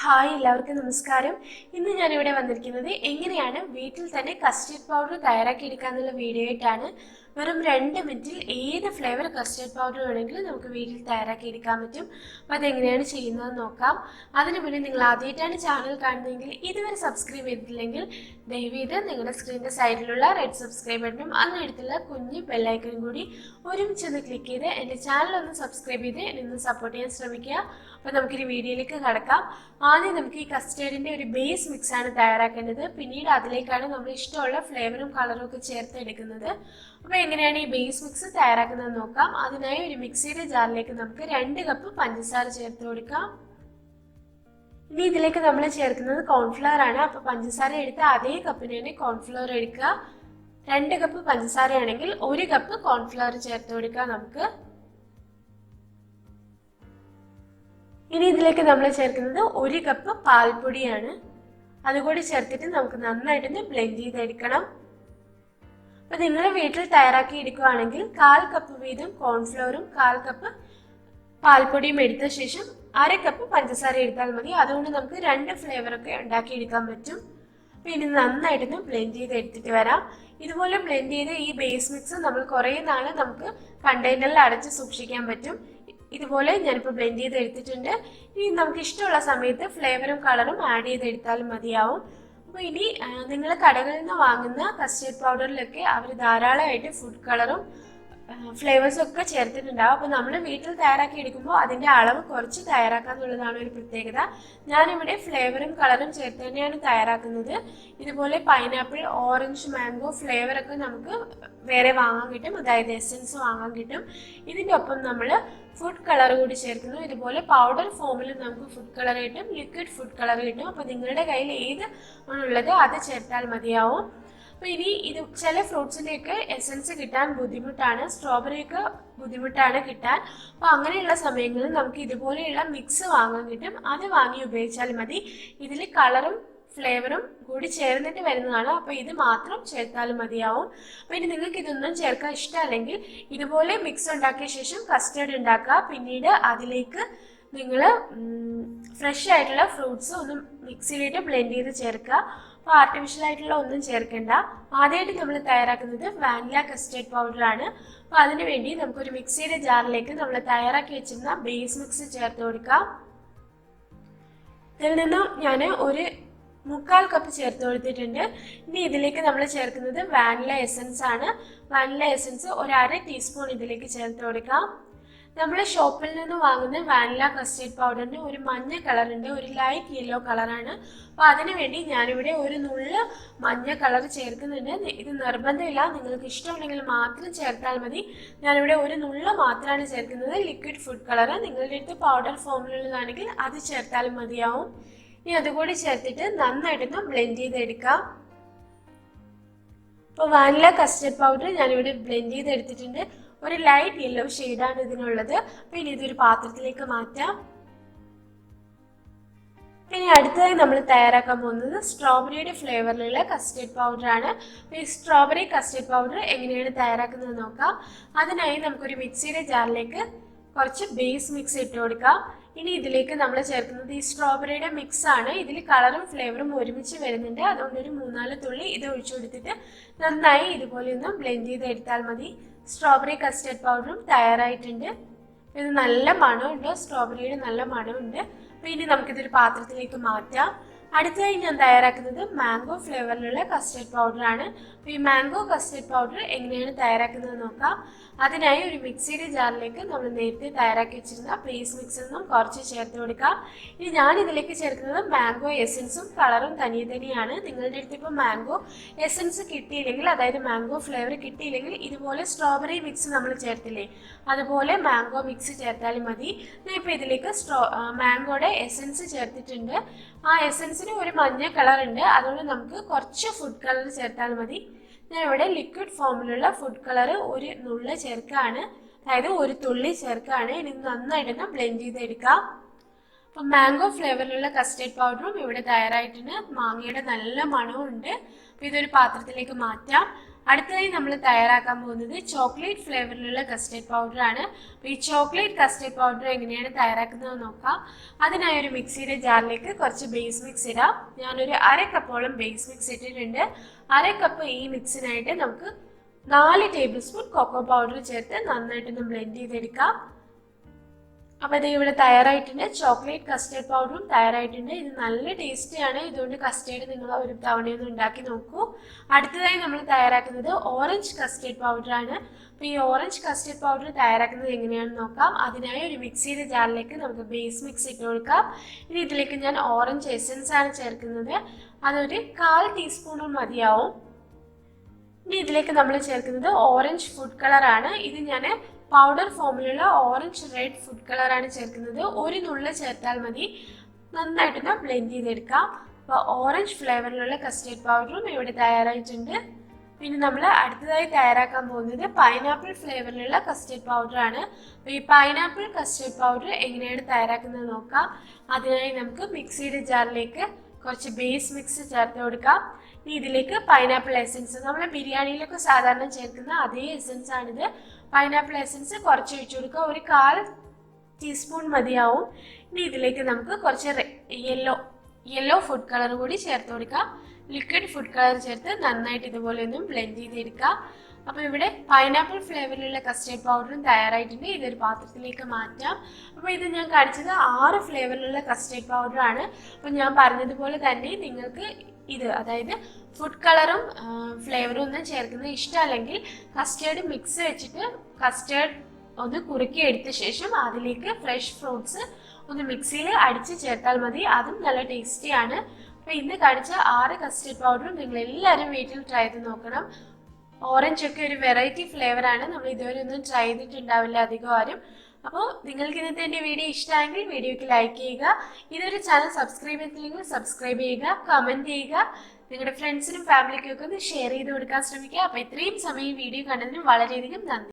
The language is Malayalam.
ഹായ് എല്ലാവർക്കും നമസ്കാരം. ഇന്ന് ഞാനിവിടെ വന്നിരിക്കുന്നത് എങ്ങനെയാണ് വീട്ടിൽ തന്നെ കസ്റ്റർഡ് പൗഡർ തയ്യാറാക്കിയെടുക്കാന്നുള്ള വീഡിയോ ആയിട്ടാണ്. വെറും 2 മിനിറ്റിൽ ഏത് ഫ്ലേവർ കസ്റ്റർഡ് പൗഡർ വേണമെങ്കിലും നമുക്ക് വീട്ടിൽ തയ്യാറാക്കിയെടുക്കാൻ പറ്റും. അപ്പോൾ അതെങ്ങനെയാണ് ചെയ്യുന്നതെന്ന് നോക്കാം. അതിനു മുന്നേ നിങ്ങൾ ആദ്യമായിട്ടാണ് ചാനൽ കാണുന്നതെങ്കിൽ ഇതുവരെ സബ്സ്ക്രൈബ് ചെയ്തിട്ടില്ലെങ്കിൽ ദയവേത് നിങ്ങളുടെ സ്ക്രീനിൻ്റെ സൈഡിലുള്ള റെഡ് സബ്സ്ക്രൈബ് ബട്ടണും അതിനടുത്തുള്ള കുഞ്ഞ് ബെല്ലൈക്കനും കൂടി ഒരുമിച്ചൊന്ന് ക്ലിക്ക് ചെയ്ത് എൻ്റെ ചാനൽ ഒന്ന് സബ്സ്ക്രൈബ് ചെയ്ത് എന്നെ ഒന്ന് സപ്പോർട്ട് ചെയ്യാൻ ശ്രമിക്കുക. അപ്പോൾ നമുക്കൊരു വീഡിയോയിലേക്ക് കടക്കാം. ആദ്യം നമുക്ക് ഈ കസ്റ്റേർഡിൻ്റെ ഒരു ബേസ് മിക്സാണ് തയ്യാറാക്കേണ്ടത്. പിന്നീട് അതിലേക്കാണ് നമ്മൾ ഇഷ്ടമുള്ള ഫ്ലേവറും കളറും ഒക്കെ ചേർത്ത് എടുക്കുന്നത്. അപ്പോൾ എങ്ങനെയാണ് ഈ ബേസ് മിക്സ് തയ്യാറാക്കുന്നത് നോക്കാം. അതിനായി ഒരു മിക്സിയുടെ ജാറിലേക്ക് നമുക്ക് 2 കപ്പ് പഞ്ചസാര ചേർത്ത് കൊടുക്കാം. ഇനി ഇതിലേക്ക് നമ്മൾ ചേർക്കുന്നത് കോൺഫ്ലവർ ആണ്. അപ്പോൾ പഞ്ചസാര എടുത്ത അതേ കപ്പിന് തന്നെ കോൺഫ്ലവർ എടുക്കുക. 2 കപ്പ് പഞ്ചസാര ആണെങ്കിൽ 1 കപ്പ് കോൺഫ്ലവർ ചേർത്ത് കൊടുക്കുക നമുക്ക്. ഇനി ഇതിലേക്ക് നമ്മൾ ചേർക്കുന്നത് 1 കപ്പ് പാൽപ്പൊടിയാണ്. അതുകൂടി ചേർത്തിട്ട് നമുക്ക് നന്നായിട്ടൊന്ന് ബ്ലെൻഡ് ചെയ്തെടുക്കണം. അപ്പോൾ നിങ്ങൾ വീട്ടിൽ തയ്യാറാക്കി എടുക്കുകയാണെങ്കിൽ 1/4 കപ്പ് വീതം കോൺഫ്ലവറും 1/4 കപ്പ് പാൽപ്പൊടിയും എടുത്ത ശേഷം 1/2 കപ്പ് പഞ്ചസാര എടുത്താൽ മതി. അതുകൊണ്ട് നമുക്ക് 2 ഫ്ലേവറൊക്കെ ഉണ്ടാക്കിയെടുക്കാൻ പറ്റും. അപ്പോൾ ഇനി നന്നായിട്ടൊന്ന് ബ്ലെൻഡ് ചെയ്ത് എടുത്തിട്ട് വരാം. ഇതുപോലെ ബ്ലെൻഡ് ചെയ്ത് ഈ ബേസ് മിക്സ് നമ്മൾ കുറേ നാൾ നമുക്ക് കണ്ടെയ്നറിൽ അടച്ച് സൂക്ഷിക്കാൻ പറ്റും. ഇതുപോലെ ഞാനിപ്പോൾ ബ്ലെൻഡ് ചെയ്ത് എടുത്തിട്ടുണ്ട്. ഇനി നമുക്ക് ഇഷ്ടമുള്ള സമയത്ത് ഫ്ലേവറും കളറും ആഡ് ചെയ്തെടുത്താലും മതിയാവും. അപ്പോൾ ഇനി നിങ്ങൾ കടകളിൽ നിന്ന് വാങ്ങുന്ന കസ്റ്റേർഡ് പൗഡറിലൊക്കെ അവർ ധാരാളമായിട്ട് ഫുഡ് കളറും ഫ്ലേവേഴ്സും ഒക്കെ ചേർത്തിട്ടുണ്ടാവും. അപ്പോൾ നമ്മൾ വീട്ടിൽ തയ്യാറാക്കി എടുക്കുമ്പോൾ അതിൻ്റെ അളവ് കുറച്ച് തയ്യാറാക്കുക എന്നുള്ളതാണ് ഒരു പ്രത്യേകത. ഞാനിവിടെ ഫ്ലേവറും കളറും ചേർത്ത് തന്നെയാണ് തയ്യാറാക്കുന്നത്. ഇതുപോലെ പൈനാപ്പിൾ, ഓറഞ്ച്, മാംഗോ ഫ്ലേവറൊക്കെ നമുക്ക് വേറെ വാങ്ങാൻ കിട്ടും, അതായത് എസൻസ് വാങ്ങാൻ കിട്ടും. ഇതിൻ്റെ ഒപ്പം നമ്മൾ ഫുഡ് കളർ കൂടി ചേർക്കുന്നു. ഇതുപോലെ പൗഡർ ഫോമിൽ നമുക്ക് ഫുഡ് കളർ കിട്ടും, ലിക്വിഡ് ഫുഡ് കളർ കിട്ടും. അപ്പോൾ നിങ്ങളുടെ കയ്യിൽ ഏത് ആണുള്ളത് അത് ചേർത്താൽ മതിയാവും. അപ്പോൾ ഇനി ഇത് ചില ഫ്രൂട്ട്സിൻ്റെയൊക്കെ എസൻസ് കിട്ടാൻ ബുദ്ധിമുട്ടാണ്, സ്ട്രോബെറിയൊക്കെ ബുദ്ധിമുട്ടാണ് കിട്ടാൻ. അപ്പോൾ അങ്ങനെയുള്ള സമയങ്ങളിൽ നമുക്ക് ഇതുപോലെയുള്ള മിക്സ് വാങ്ങാൻ കിട്ടും. അത് വാങ്ങി ഉപയോഗിച്ചാൽ മതി. ഇതിൽ കളറും ഫ്ലേവറും കൂടി ചേർന്നിട്ട് വരുന്നതാണ്. അപ്പോൾ ഇത് മാത്രം ചേർത്താലും മതിയാവും. അപ്പോൾ ഇനി നിങ്ങൾക്ക് ഇതൊന്നും ചേർക്കാൻ ഇഷ്ടമല്ലെങ്കിൽ ഇതുപോലെ മിക്സ് ഉണ്ടാക്കിയ ശേഷം കസ്റ്റേർഡ് ഉണ്ടാക്കുക. പിന്നീട് അതിലേക്ക് നിങ്ങൾ ഫ്രഷ് ആയിട്ടുള്ള ഫ്രൂട്ട്സ് ഒന്ന് മിക്സിയിലിട്ട് ബ്ലെൻഡ് ചെയ്ത് ചേർക്കുക. അപ്പോൾ ആർട്ടിഫിഷ്യൽ ആയിട്ടുള്ള ഒന്നും ചേർക്കേണ്ട. ആദ്യമായിട്ട് നമ്മൾ തയ്യാറാക്കുന്നത് വാനില കസ്റ്റേർഡ് പൗഡറാണ്. അപ്പോൾ അതിനു വേണ്ടി നമുക്കൊരു മിക്സിയുടെ ജാറിലേക്ക് നമ്മൾ തയ്യാറാക്കി വെച്ചിരുന്ന ബേസ് മിക്സ് ചേർത്ത് കൊടുക്കാം. ഇതിൽ നിന്നും ഞാൻ ഒരു 1/4 കപ്പ് ചേർത്ത് കൊടുത്തിട്ടുണ്ട്. ഇനി ഇതിലേക്ക് നമ്മൾ ചേർക്കുന്നത് വാനില എസൻസ് ആണ്. വാനില എസൻസ് ഒരു 1/2 ടീസ്പൂൺ ഇതിലേക്ക് ചേർത്ത് കൊടുക്കാം. നമ്മൾ ഷോപ്പിൽ നിന്ന് വാങ്ങുന്ന വാനില കസ്റ്റേർഡ് പൗഡറിന് ഒരു മഞ്ഞ കളറുണ്ട്, ഒരു ലൈറ്റ് യെല്ലോ കളറാണ്. അപ്പോൾ അതിനു വേണ്ടി ഞാനിവിടെ ഒരു നുള്ള മഞ്ഞ കളർ ചേർക്കുന്നുണ്ട്. ഇത് നിർബന്ധമില്ല, നിങ്ങൾക്ക് ഇഷ്ടമുണ്ടെങ്കിൽ മാത്രം ചേർത്താൽ മതി. ഞാനിവിടെ ഒരു നുള്ള മാത്രമാണ് ചേർക്കുന്നത്, ലിക്വിഡ് ഫുഡ് കളർ. നിങ്ങളുടെ അടുത്ത് പൗഡർ ഫോമിലുള്ളതാണെങ്കിൽ അത് ചേർത്താലും മതിയാവും. ഇനി അതുകൂടി ചേർത്തിട്ട് നന്നായിട്ടൊന്ന് ബ്ലെൻഡ് ചെയ്തെടുക്കാം. അപ്പോൾ വാനില കസ്റ്റേർഡ് പൗഡർ ഞാനിവിടെ ബ്ലെൻഡ് ചെയ്തെടുത്തിട്ടുണ്ട്. ഒരു ലൈറ്റ് യെല്ലോ ഷെയ്ഡാണ് ഇതിനുള്ളത്. അപ്പോൾ ഇനി ഇതൊരു പാത്രത്തിലേക്ക് മാറ്റാം. ഇനി അടുത്തതായി നമ്മൾ തയ്യാറാക്കാൻ പോകുന്നത് സ്ട്രോബെറിയുടെ ഫ്ലേവറിലുള്ള കസ്റ്റേർഡ് പൗഡറാണ്. അപ്പോൾ ഈ സ്ട്രോബെറി കസ്റ്റേർഡ് പൗഡർ എങ്ങനെയാണ് തയ്യാറാക്കുന്നത് നോക്കാം. അതിനായി നമുക്കൊരു മിക്സിയുടെ ജാറിലേക്ക് കുറച്ച് ബേസ് മിക്സ് ഇട്ട് കൊടുക്കാം. ഇനി ഇതിലേക്ക് നമ്മൾ ചേർക്കുന്നത് ഈ സ്ട്രോബെറിയുടെ മിക്സ് ആണ്. ഇതിൽ കളറും ഫ്ലേവറും ഒരുമിച്ച് വരുന്നുണ്ട്. അതുകൊണ്ട് ഒരു 3-4 തുള്ളി ഇത് ഒഴിച്ചു കൊടുത്തിട്ട് നന്നായി ഇതുപോലെ ഒന്ന് ബ്ലെൻഡ് ചെയ്ത് എടുത്താൽ മതി. സ്ട്രോബെറി കസ്റ്റേർഡ് പൗഡറും തയ്യാറായിട്ടുണ്ട്. ഇത് നല്ല മണമുണ്ട്, സ്ട്രോബെറിയുടെ നല്ല മണമുണ്ട്. അപ്പോൾ ഇനി നമുക്കിതൊരു പാത്രത്തിലേക്ക് മാറ്റാം. അടുത്തതായി ഞാൻ തയ്യാറാക്കുന്നത് മാംഗോ ഫ്ലേവറിലുള്ള കസ്റ്റേർഡ് പൗഡറാണ്. അപ്പോൾ ഈ മാംഗോ കസ്റ്റേർഡ് പൗഡർ എങ്ങനെയാണ് തയ്യാറാക്കുന്നത് നോക്കാം. അതിനായി ഒരു മിക്സിയുടെ ജാറിലേക്ക് നമ്മൾ നേരത്തെ തയ്യാറാക്കി വെച്ചിരുന്ന ബേസ് മിക്സൊന്നും കുറച്ച് ചേർത്ത് കൊടുക്കാം. ഇനി ഞാൻ ഇതിലേക്ക് ചേർക്കുന്നത് മാംഗോ എസൻസും കളറും തനിയാണ്. നിങ്ങളുടെ അടുത്ത് ഇപ്പോൾ മാംഗോ എസൻസ് കിട്ടിയില്ലെങ്കിൽ, അതായത് മാംഗോ ഫ്ലേവർ കിട്ടിയില്ലെങ്കിൽ ഇതുപോലെ സ്ട്രോബെറി മിക്സ് നമ്മൾ ചേർത്തില്ലേ, അതുപോലെ മാംഗോ മിക്സ് ചേർത്താലും മതി. ഞാൻ ഇപ്പോൾ ഇതിലേക്ക് മാംഗോയുടെ എസൻസ് ചേർത്തിട്ടുണ്ട്. ആ എസൻസിന് ഒരു മഞ്ഞ കളർ ഉണ്ട്, അതുകൊണ്ട് നമുക്ക് കുറച്ച് ഫുഡ് കളർ ചേർത്താൽ മതി. ഞാൻ ഇവിടെ ലിക്വിഡ് ഫോമിലുള്ള ഫുഡ് കളർ ഒരു നുള്ള ചേർക്കുകയാണ്, അതായത് ഒരു തുള്ളി ചേർക്കുകയാണ്. ഇനി നന്നായിട്ടൊന്ന് ബ്ലെൻഡ് ചെയ്തെടുക്കാം. അപ്പം മാംഗോ ഫ്ലേവറിലുള്ള കസ്റ്റേർഡ് പൗഡറും ഇവിടെ തയ്യാറായിട്ടുണ്ട്. മാങ്ങയുടെ നല്ല മണവും ഉണ്ട്. അപ്പോൾ ഇതൊരു പാത്രത്തിലേക്ക് മാറ്റാം. അടുത്തതായി നമ്മൾ തയ്യാറാക്കാൻ പോകുന്നത് ചോക്ലേറ്റ് ഫ്ലേവറിലുള്ള കസ്റ്റേർഡ് പൗഡർ ആണ്. അപ്പോൾ ഈ ചോക്ലേറ്റ് കസ്റ്റേർഡ് പൗഡർ എങ്ങനെയാണ് തയ്യാറാക്കുന്നത് നോക്കാം. അതിനായി ഒരു മിക്സിയുടെ ജാറിലേക്ക് കുറച്ച് ബേസ് മിക്സ് ഇടാം. ഞാനൊരു 1/2 കപ്പോളം ബേസ് മിക്സ് ഇട്ടിട്ടുണ്ട്. 1/2 കപ്പ് ഈ മിക്സിനായിട്ട് നമുക്ക് 4 ടേബിൾ സ്പൂൺ കൊക്കോ പൗഡർ ചേർത്ത് നന്നായിട്ടൊന്ന് ബ്ലെൻഡ് ചെയ്തെടുക്കാം. അപ്പോൾ ഇത് ഇവിടെ തയ്യാറായിട്ടുണ്ട്. ചോക്ലേറ്റ് കസ്റ്റേർഡ് പൗഡറും തയ്യാറായിട്ടുണ്ട്. ഇത് നല്ല ടേസ്റ്റിയാണ്. ഇതുകൊണ്ട് കസ്റ്റേർഡ് നിങ്ങൾ ഒരു തവണയൊന്ന് ഉണ്ടാക്കി നോക്കൂ. അടുത്തതായി നമ്മൾ തയ്യാറാക്കുന്നത് ഓറഞ്ച് കസ്റ്റേർഡ് പൗഡർ ആണ്. അപ്പോൾ ഈ ഓറഞ്ച് കസ്റ്റേർഡ് പൗഡർ തയ്യാറാക്കുന്നത് എങ്ങനെയാണെന്ന് നോക്കാം. അതിനായി ഒരു മിക്സിയുടെ ജാറിലേക്ക് നമുക്ക് ബേസ് മിക്സ് ഇട്ട് കൊടുക്കാം. ഇനി ഇതിലേക്ക് ഞാൻ ഓറഞ്ച് എസൻസ് ആണ് ചേർക്കുന്നത്. അതൊരു 1/4 ടീസ്പൂൺ മതിയാവും. ഇനി ഇതിലേക്ക് നമ്മൾ ചേർക്കുന്നത് ഓറഞ്ച് ഫുഡ് കളറാണ്. ഇത് ഞാൻ പൗഡർ ഫോമിലുള്ള ഓറഞ്ച് റെഡ് ഫുഡ് കളറാണ് ചേർക്കുന്നത്. ഒരു നുള്ള് ചേർത്താൽ മതി. നന്നായിട്ടൊന്ന് ബ്ലെൻഡ് ചെയ്തെടുക്കാം. അപ്പോൾ ഓറഞ്ച് ഫ്ലേവറിലുള്ള കസ്റ്റേർഡ് പൗഡറും ഇവിടെ തയ്യാറായിട്ടുണ്ട്. പിന്നെ നമ്മൾ അടുത്തതായി തയ്യാറാക്കാൻ പോകുന്നത് പൈനാപ്പിൾ ഫ്ലേവറിലുള്ള കസ്റ്റേർഡ് പൗഡറാണ്. അപ്പോൾ ഈ പൈനാപ്പിൾ കസ്റ്റേർഡ് പൗഡർ എങ്ങനെയാണ് തയ്യാറാക്കുന്നത് നോക്കാം. അതിനായി നമുക്ക് മിക്സിയുടെ ജാറിലേക്ക് കുറച്ച് ബേസ് മിക്സ് ചേർത്ത് കൊടുക്കാം. ഇനി ഇതിലേക്ക് പൈനാപ്പിൾ എസൻസ്, നമ്മൾ ബിരിയാണിയിലൊക്കെ സാധാരണ ചേർക്കുന്ന അതേ എസൻസ് ആണിത്. പൈനാപ്പിൾ എസൻസ് കുറച്ച് ഒഴിച്ചു കൊടുക്കുക. ഒരു 1/4 ടീസ്പൂൺ മതിയാവും. ഇനി ഇതിലേക്ക് നമുക്ക് കുറച്ച് യെല്ലോ ഫുഡ് കളർ കൂടി ചേർത്ത് കൊടുക്കാം. ലിക്വിഡ് ഫുഡ് കളർ ചേർത്ത് നന്നായിട്ട് ഇതുപോലെ ഒന്നും ബ്ലെൻഡ് ചെയ്തെടുക്കാം. അപ്പോൾ ഇവിടെ പൈനാപ്പിൾ ഫ്ലേവറിലുള്ള കസ്റ്റേർഡ് പൗഡറും തയ്യാറായിട്ടുണ്ട്. ഇതൊരു പാത്രത്തിലേക്ക് മാറ്റാം. അപ്പോൾ ഇത് ഞാൻ കാണിച്ചത് 6 ഫ്ലേവറിലുള്ള കസ്റ്റേർഡ് പൗഡറാണ്. അപ്പോൾ ഞാൻ പറഞ്ഞതുപോലെ തന്നെ നിങ്ങൾക്ക് ഇത്, അതായത് ഫുഡ് കളറും ഫ്ലേവറും ഒന്നും ചേർക്കുന്നത് ഇഷ്ടമല്ലെങ്കിൽ കസ്റ്റേർഡ് മിക്സ് വെച്ചിട്ട് കസ്റ്റേർഡ് ഒന്ന് കുറുക്കി എടുത്ത ശേഷം അതിലേക്ക് ഫ്രഷ് ഫ്രൂട്ട്സ് ഒന്ന് മിക്സിയിൽ അടിച്ച് ചേർത്താൽ മതി. അതും നല്ല ടേസ്റ്റിയാണ്. അപ്പോൾ ഇന്ന് കാണിച്ച 6 കസ്റ്റേർഡ് പൗഡറും നിങ്ങൾ എല്ലാവരും വീട്ടിൽ ട്രൈ ചെയ്ത് നോക്കണം. ഓറഞ്ച് ഒക്കെ ഒരു വെറൈറ്റി ഫ്ലേവറാണ്. നമ്മൾ ഇതുവരെ ഒന്നും ട്രൈ ചെയ്തിട്ടുണ്ടാവില്ല അധികം ആരും. അപ്പോൾ നിങ്ങൾക്ക് ഇന്നത്തെ എൻ്റെ വീഡിയോ ഇഷ്ടമായെങ്കിൽ വീഡിയോയ്ക്ക് ലൈക്ക് ചെയ്യുക. ഇതൊരു ചാനൽ സബ്സ്ക്രൈബ് ചെയ്തില്ലെങ്കിൽ സബ്സ്ക്രൈബ് ചെയ്യുക, കമൻറ്റ് ചെയ്യുക. നിങ്ങളുടെ ഫ്രണ്ട്സിനും ഫാമിലിക്കും ഒക്കെ ഒന്ന് ഷെയർ ചെയ്ത് കൊടുക്കാൻ ശ്രമിക്കുക. അപ്പോൾ ഇത്രയും സമയം വീഡിയോ കണ്ടതിന് വളരെയധികം നന്ദി.